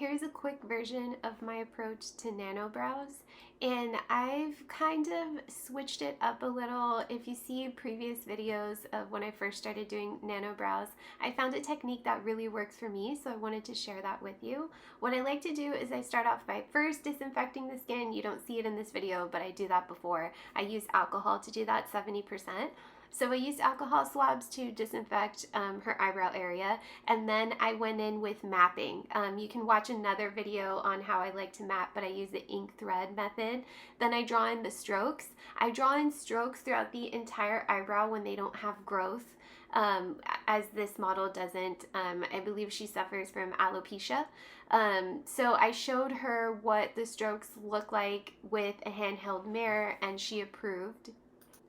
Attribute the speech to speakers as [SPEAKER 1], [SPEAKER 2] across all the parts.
[SPEAKER 1] Here's a quick version of my approach to nano brows, and I've kind of switched it up a little. If you see previous videos of when I first started doing nano brows, I found a technique that really works for me, so I wanted to share that with you. What I like to do is I start off by first disinfecting the skin. You don't see it in this video, but I do that before. I use alcohol to do that, 70%. So I used alcohol swabs to disinfect her eyebrow area, and then I went in with mapping. You can watch another video on how I like to map, but I use the ink thread method. Then I draw in the strokes. I draw in strokes throughout the entire eyebrow when they don't have growth, as this model doesn't. I believe she suffers from alopecia. So I showed her what the strokes look like with a handheld mirror, and she approved.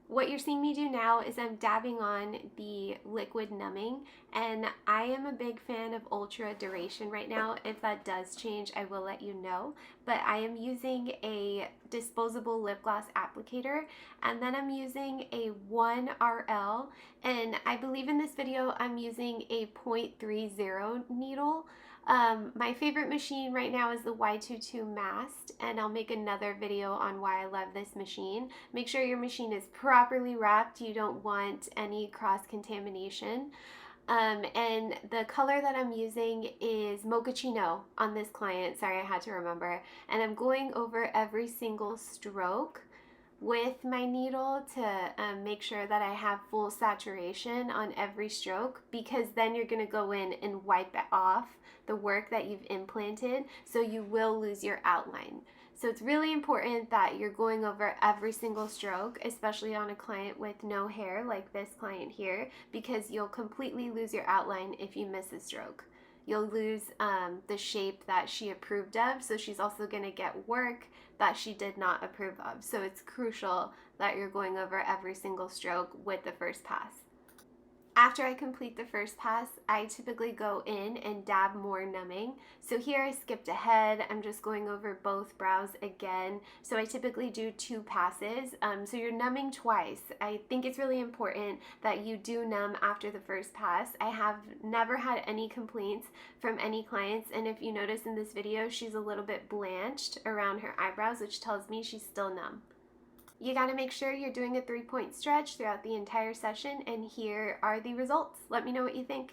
[SPEAKER 1] What you're seeing me do now is I'm dabbing on the liquid numbing, and I am a big fan of ultra duration right now. If that does change, I will let you know. But I am using a disposable lip gloss applicator, and then I'm using a 1RL, and I believe in this video I'm using a 0.30 needle. My favorite machine right now is the Y22 Mast, and I'll make another video on why I love this machine. Make sure your machine is properly wrapped. You don't want any cross-contamination. And the color that I'm using is Mochaccino on this client. Sorry, I had to remember. And I'm going over every single stroke with my needle to make sure that I have full saturation on every stroke, because then you're going to go in and wipe it off the work that you've implanted, so you will lose your outline. So it's really important that you're going over every single stroke, especially on a client with no hair like this client here, because you'll completely lose your outline if you miss a stroke. You'll lose the shape that she approved of, so she's also going to get work that she did not approve of. So it's crucial that you're going over every single stroke with the first pass. After I complete the first pass, I typically go in and dab more numbing. So here I skipped ahead. I'm just going over both brows again. So I typically do 2 passes. So you're numbing twice. I think it's really important that you do numb after the first pass. I have never had any complaints from any clients. And if you notice in this video, she's a little bit blanched around her eyebrows, which tells me she's still numb. You got to make sure you're doing a 3-point stretch throughout the entire session, and here are the results. Let me know what you think.